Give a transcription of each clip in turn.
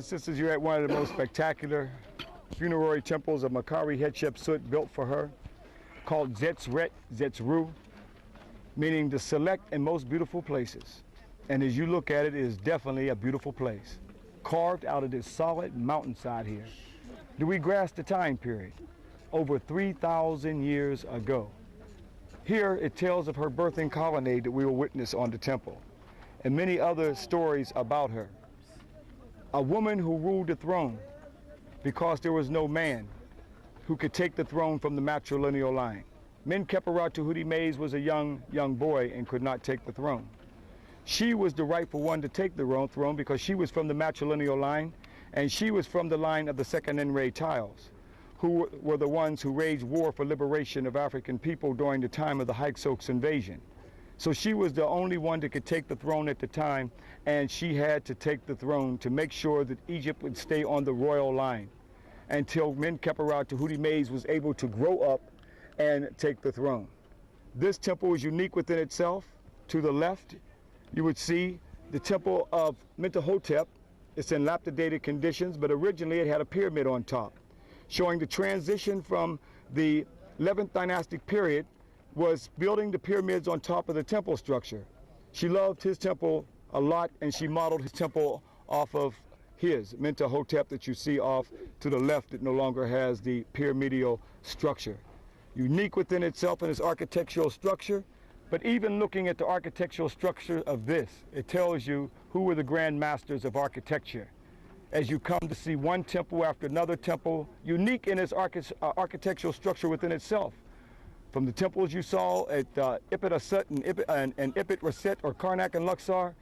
Sisters, you're at one of the most spectacular funerary temples of Makari Hatshepsut, built for her, called Twosret, Zetsru, meaning the select and most beautiful places. And as you look at it, it is definitely a beautiful place, carved out of this solid mountainside here. Do we grasp the time period? Over 3,000 years ago. Here it tells of her birthing colonnade that we will witness on the temple, and many other stories about her. A woman who ruled the throne because there was no man who could take the throne from the matrilineal line. Nefertiti was a young boy and could not take the throne. She was the rightful one to take the throne because she was from the matrilineal line, and she was from the line of the second Enrei tiles, who were the ones who waged war for liberation of African people during the time of the Hyksos invasion. So she was the only one that could take the throne at the time, and she had to take the throne to make sure that Egypt would stay on the royal line until Nefertiti was able to grow up and take the throne. This temple is unique within itself. To the left, you would see the temple of Mentuhotep. It's in lapidated conditions, but originally it had a pyramid on top, showing the transition from the 11th dynastic period was building the pyramids on top of the temple structure. She loved his temple a lot, and she modeled his temple off of his, Mentuhotep, that you see off to the left that no longer has the pyramidal structure. Unique within itself in its architectural structure, but even looking at the architectural structure of this, it tells you who were the grand masters of architecture. As you come to see one temple after another temple, unique in its architectural structure within itself. From the temples you saw at Ipit-Asut and Ipit-Reset, or Karnak and Luxor,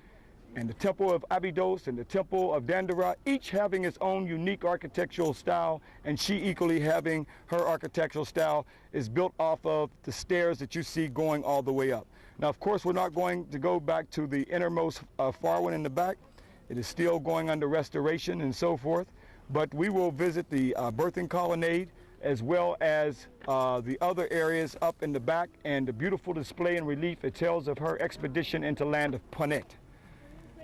and the temple of Abydos and the temple of Dandara, each having its own unique architectural style, and she equally having her architectural style, is built off of the stairs that you see going all the way up. Now, of course, we're not going to go back to the innermost far one in the back. It is still going under restoration and so forth, but we will visit the birthing colonnade, as well as the other areas up in the back, and the beautiful display and relief it tells of her expedition into land of Punet.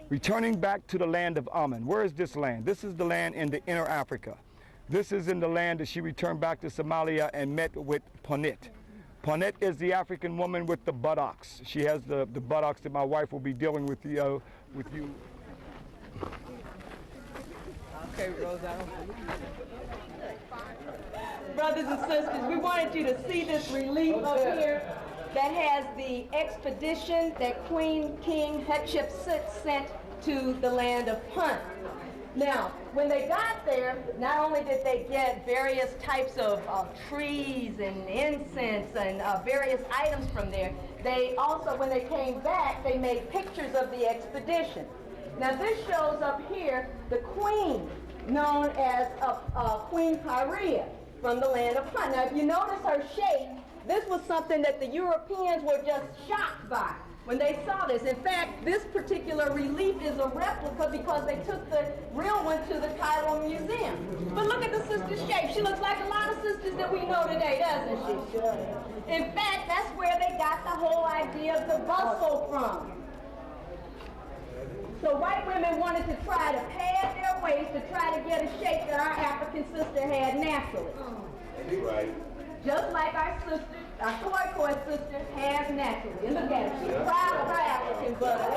Returning back to the land of Amun. Where is this land? This is the land in the inner Africa. This is in the land that she returned back to Somalia and met with Punet. Punet is the African woman with the buttocks. She has the buttocks that my wife will be dealing with you. Okay, Rosa. Brothers and sisters, we wanted you to see this relief up here that has the expedition that King Hatshepsut sent to the land of Punt. Now, when they got there, not only did they get various types of trees and incense and various items from there, they also, when they came back, they made pictures of the expedition. Now, this shows up here the queen, known as Queen Pyrea, from the land of Punt. Now, if you notice her shape, this was something that the Europeans were just shocked by when they saw this. In fact, this particular relief is a replica because they took the real one to the Cairo Museum. But look at the sister's shape. She looks like a lot of sisters that we know today, doesn't she? In fact, that's where they got the whole idea of the bustle from. So white women wanted to try to pad their waist to try to get a shape that our African sister had naturally. Right. Just like our sister, our Khoi sister has naturally. And look at her, she's proud of her African butter.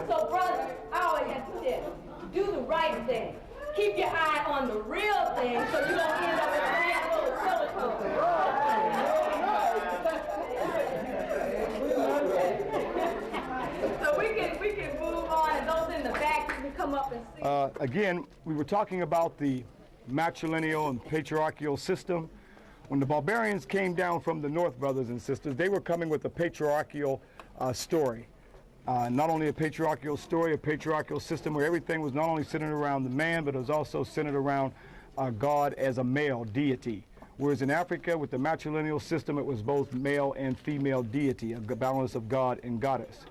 So brother, I always have to tell you, do the right thing. Keep your eye on the real thing so you don't end up with a handful of silicone. So we can move on, and those in the back can come up and see. Again, we were talking about the matrilineal and patriarchal system. When the barbarians came down from the north, brothers and sisters, they were coming with a patriarchal story. Not only a patriarchal story, a patriarchal system where everything was not only centered around the man, but it was also centered around God as a male deity. Whereas in Africa, with the matrilineal system, it was both male and female deity, a balance of God and goddess.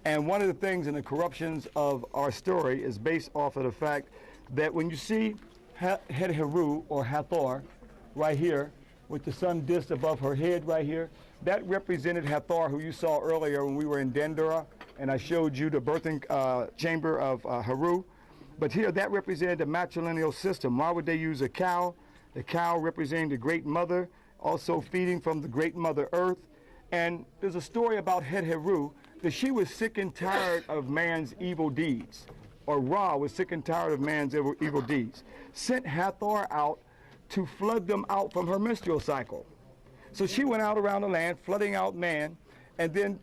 And one of the things in the corruptions of our story is based off of the fact that when you see Heru or Hathor right here, with the sun disk above her head right here, that represented Hathor, who you saw earlier when we were in Dandara, and I showed you the birthing chamber of Heru. But here that represented the matrilineal system. Why would they use a cow? The cow representing the great mother, also feeding from the great mother earth. And there's a story about Hatshepsut that she was sick and tired of man's evil deeds, or Ra was sick and tired of man's evil deeds, sent Hathor out to flood them out from her menstrual cycle. So she went out around the land, flooding out man, and then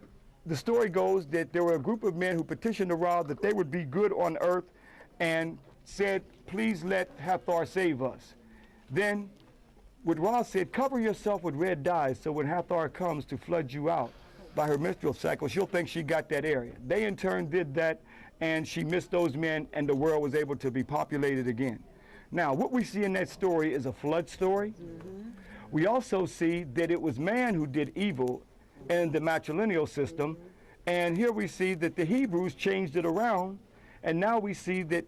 the story goes that there were a group of men who petitioned to Ra that they would be good on earth and said, please let Hathor save us. Then what Ra said, cover yourself with red dye so when Hathor comes to flood you out by her menstrual cycle, she'll think she got that area. They in turn did that, and she missed those men, and the world was able to be populated again. Now, what we see in that story is a flood story. We also see that it was man who did evil in the matrilineal system, and here we see that the Hebrews changed it around, and now we see that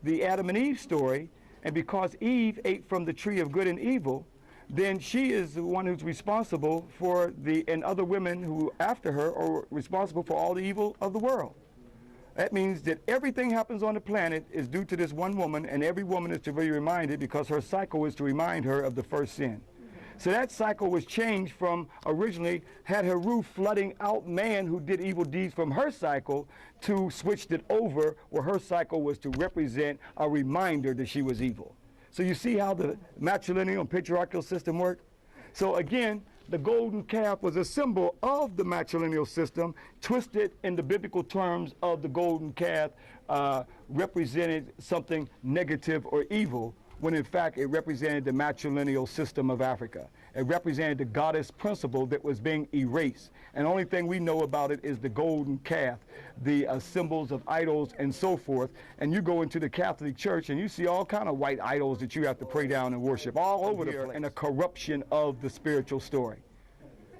the Adam and Eve story, and because Eve ate from the tree of good and evil, then she is the one who's responsible for and other women who after her are responsible for all the evil of the world. That means that everything happens on the planet is due to this one woman, and every woman is to be reminded because her cycle is to remind her of the first sin. So that cycle was changed from originally Hatshepsut flooding out man who did evil deeds from her cycle to switched it over where her cycle was to represent a reminder that she was evil. So you see how the matrilineal and patriarchal system worked? So again, the golden calf was a symbol of the matrilineal system, twisted in the biblical terms of the golden calf represented something negative or evil, when in fact it represented the matrilineal system of Africa. It represented the goddess principle that was being erased. And the only thing we know about it is the golden calf, the symbols of idols and so forth. And you go into the Catholic Church and you see all kind of white idols that you have to pray down and worship all over the place, and a corruption of the spiritual story.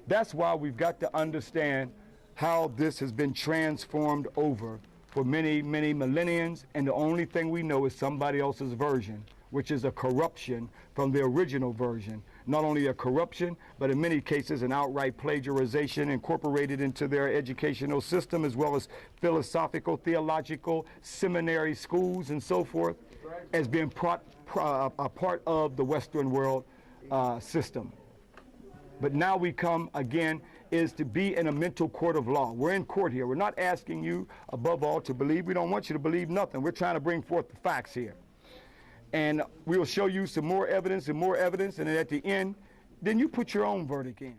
That's why we've got to understand how this has been transformed over for many, many millenniums, and the only thing we know is somebody else's version, which is a corruption from the original version. Not only a corruption, but in many cases an outright plagiarization incorporated into their educational system, as well as philosophical, theological, seminary schools and so forth, as being a part of the Western world system. But now we come again is to be in a mental court of law. We're in court here. We're not asking you, above all, to believe. We don't want you to believe nothing. We're trying to bring forth the facts here. And we'll show you some more evidence, and then at the end, then you put your own verdict in.